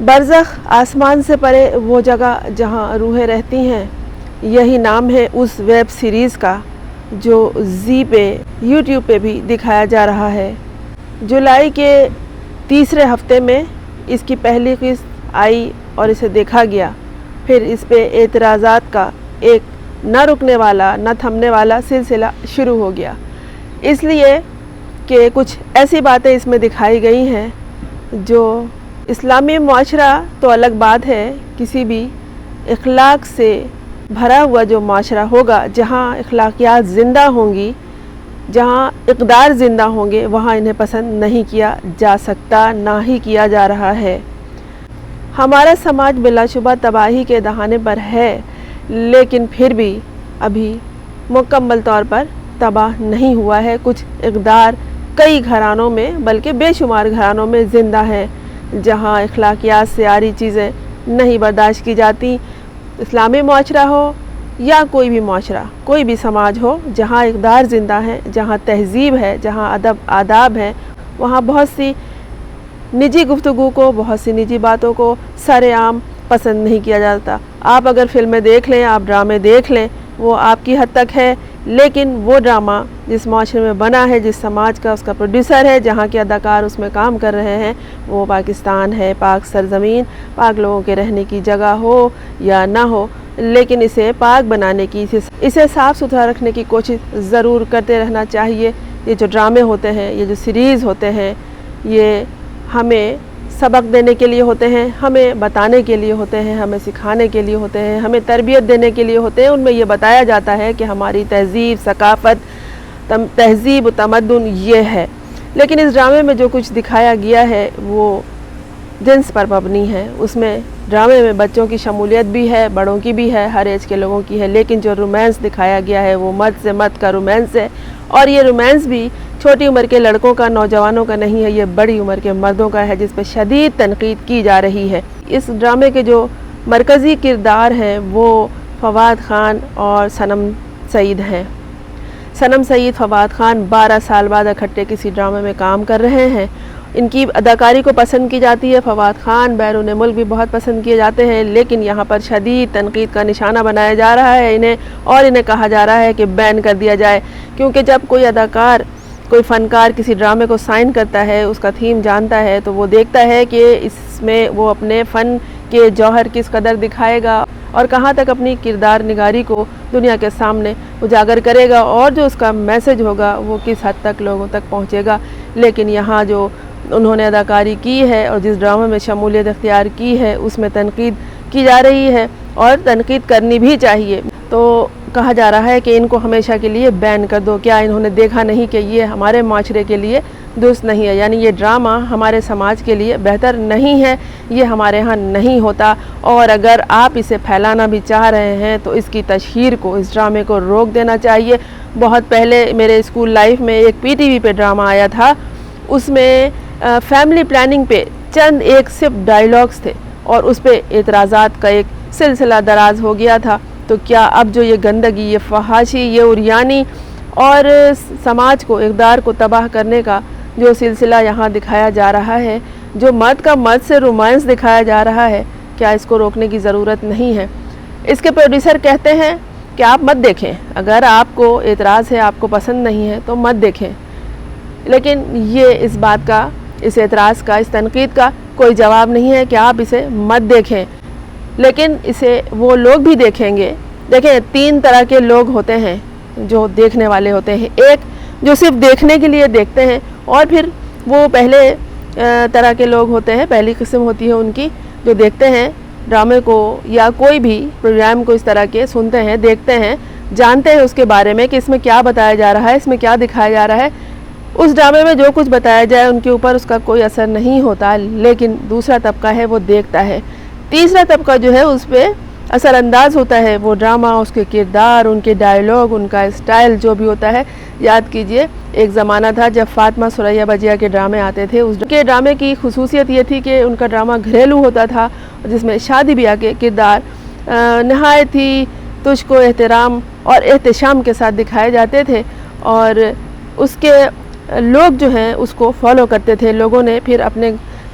برزخ آسمان سے پرے وہ جگہ جہاں روحیں رہتی ہیں، یہی نام ہے اس ویب سیریز کا جو زی پہ یوٹیوب پہ بھی دکھایا جا رہا ہے۔ جولائی کے تیسرے ہفتے میں اس کی پہلی قسط آئی اور اسے دیکھا گیا، پھر اس پہ اعتراضات کا ایک نہ رکنے والا نہ تھمنے والا سلسلہ شروع ہو گیا، اس لیے کہ کچھ ایسی باتیں اس میں دکھائی گئی ہیں جو اسلامی معاشرہ تو الگ بات ہے، کسی بھی اخلاق سے بھرا ہوا جو معاشرہ ہوگا، جہاں اخلاقیات زندہ ہوں گی، جہاں اقدار زندہ ہوں گے، وہاں انہیں پسند نہیں کیا جا سکتا، نہ ہی کیا جا رہا ہے۔ ہمارا سماج بلا شبہ تباہی کے دہانے پر ہے، لیکن پھر بھی ابھی مکمل طور پر تباہ نہیں ہوا ہے۔ کچھ اقدار کئی گھرانوں میں بلکہ بے شمار گھرانوں میں زندہ ہیں، جہاں اخلاقیات سے عاری چیزیں نہیں برداشت کی جاتی۔ اسلامی معاشرہ ہو یا کوئی بھی معاشرہ، کوئی بھی سماج ہو، جہاں اقدار زندہ ہیں، جہاں تہذیب ہے، جہاں ادب آداب ہیں، وہاں بہت سی نجی گفتگو کو، بہت سی نجی باتوں کو سر عام پسند نہیں کیا جاتا۔ آپ اگر فلمیں دیکھ لیں، آپ ڈرامے دیکھ لیں، وہ آپ کی حد تک ہے، لیکن وہ ڈرامہ جس معاشرے میں بنا ہے، جس سماج کا اس کا پروڈیوسر ہے، جہاں کے اداکار اس میں کام کر رہے ہیں، وہ پاکستان ہے، پاک سرزمین، پاک لوگوں کے رہنے کی جگہ ہو یا نہ ہو، لیکن اسے پاک بنانے کی، اسے صاف ستھرا رکھنے کی کوشش ضرور کرتے رہنا چاہیے۔ یہ جو ڈرامے ہوتے ہیں، یہ جو سیریز ہوتے ہیں، یہ ہمیں سبق دینے کے لیے ہوتے ہیں، ہمیں بتانے کے لیے ہوتے ہیں، ہمیں سکھانے کے لیے ہوتے ہیں، ہمیں تربیت دینے کے لیے ہوتے ہیں۔ ان میں یہ بتایا جاتا ہے کہ ہماری تہذیب، ثقافت، تہذیب و تمدن یہ ہے، لیکن اس ڈرامے میں جو کچھ دکھایا گیا ہے وہ جنس پر مبنی ہے۔ اس میں ڈرامے میں بچوں کی شمولیت بھی ہے، بڑوں کی بھی ہے، ہر ایج کے لوگوں کی ہے، لیکن جو رومانس دکھایا گیا ہے وہ مرد سے مرد کا رومانس ہے، اور یہ رومانس بھی چھوٹی عمر کے لڑکوں کا، نوجوانوں کا نہیں ہے، یہ بڑی عمر کے مردوں کا ہے، جس پہ شدید تنقید کی جا رہی ہے۔ اس ڈرامے کے جو مرکزی کردار ہیں وہ فواد خان اور صنم سعید ہیں۔ صنم سعید، فواد خان 12 سال بعد اکٹھے کسی ڈرامے میں کام کر رہے ہیں۔ ان کی اداکاری کو پسند کی جاتی ہے، فواد خان بیرون ملک بھی بہت پسند کیے جاتے ہیں، لیکن یہاں پر شدید تنقید کا نشانہ بنایا جا رہا ہے انہیں، اور انہیں کہا جا رہا ہے کہ بین کر دیا جائے، کیونکہ جب کوئی اداکار، کوئی فنکار کسی ڈرامے کو سائن کرتا ہے، اس کا تھیم جانتا ہے، تو وہ دیکھتا ہے کہ اس میں وہ اپنے فن کے جوہر کس قدر دکھائے گا اور کہاں تک اپنی کردار نگاری کو دنیا کے سامنے اجاگر کرے گا، اور جو اس کا میسج ہوگا وہ کس حد تک لوگوں تک پہنچے گا۔ لیکن یہاں جو انہوں نے اداکاری کی ہے اور جس ڈرامے میں شمولیت اختیار کی ہے، اس میں تنقید کی جا رہی ہے، اور تنقید کرنی بھی چاہیے۔ تو کہا جا رہا ہے کہ ان کو ہمیشہ کے لیے بین کر دو۔ کیا انہوں نے دیکھا نہیں کہ یہ ہمارے معاشرے کے لیے درست نہیں ہے؟ یعنی یہ ڈرامہ ہمارے سماج کے لیے بہتر نہیں ہے، یہ ہمارے ہاں نہیں ہوتا، اور اگر آپ اسے پھیلانا بھی چاہ رہے ہیں تو اس کی تشہیر کو، اس ڈرامے کو روک دینا چاہیے۔ بہت پہلے میرے اسکول لائف میں ایک پی ٹی وی پہ ڈرامہ آیا تھا، اس میں فیملی پلاننگ پہ چند ایک صرف ڈائیلاگز تھے، اور اس پہ اعتراضات کا ایک سلسلہ دراز ہو گیا تھا۔ تو کیا اب جو یہ گندگی، یہ فحاشی، یہ عریانی اور سماج کو، اقدار کو تباہ کرنے کا جو سلسلہ یہاں دکھایا جا رہا ہے، جو مرد کا مرد سے رومانس دکھایا جا رہا ہے، کیا اس کو روکنے کی ضرورت نہیں ہے؟ اس کے پروڈیوسر کہتے ہیں کہ آپ مت دیکھیں، اگر آپ کو اعتراض ہے، آپ کو پسند نہیں ہے تو مت دیکھیں، لیکن یہ اس بات کا، اس اعتراض کا، اس تنقید کا کوئی جواب نہیں ہے کہ آپ اسے مت دیکھیں، لیکن اسے وہ لوگ بھی دیکھیں گے۔ دیکھیں، 3 طرح کے لوگ ہوتے ہیں جو دیکھنے والے ہوتے ہیں۔ ایک جو صرف دیکھنے کے لیے دیکھتے ہیں، اور پھر وہ پہلے طرح کے لوگ ہوتے ہیں، پہلی قسم ہوتی ہے ان کی، جو دیکھتے ہیں ڈرامے کو یا کوئی بھی پروگرام کو، اس طرح کے سنتے ہیں، دیکھتے ہیں، جانتے ہیں اس کے بارے میں کہ اس میں کیا بتایا جا رہا ہے، اس میں کیا دکھایا جا رہا ہے، اس ڈرامے میں جو کچھ بتایا جائے ان کے اوپر اس کا کوئی اثر نہیں ہوتا، لیکن دوسرا طبقہ ہے وہ دیکھتا ہے۔ تیسرا طبقہ جو ہے اس پہ اثر انداز ہوتا ہے، وہ ڈرامہ، اس کے کردار، ان کے ڈائیلاگ، ان کا اسٹائل جو بھی ہوتا ہے۔ یاد کیجئے، ایک زمانہ تھا جب فاطمہ ثریا بجیا کے ڈرامے آتے تھے، اس کے ڈرامے کی خصوصیت یہ تھی کہ ان کا ڈرامہ گھریلو ہوتا تھا، جس میں شادی بیاہ کے کردار نہایت ہی تجھ کو احترام اور احتشام کے ساتھ دکھائے جاتے تھے، اور اس کے لوگ جو ہیں اس کو فالو کرتے تھے۔ لوگوں نے پھر اپنے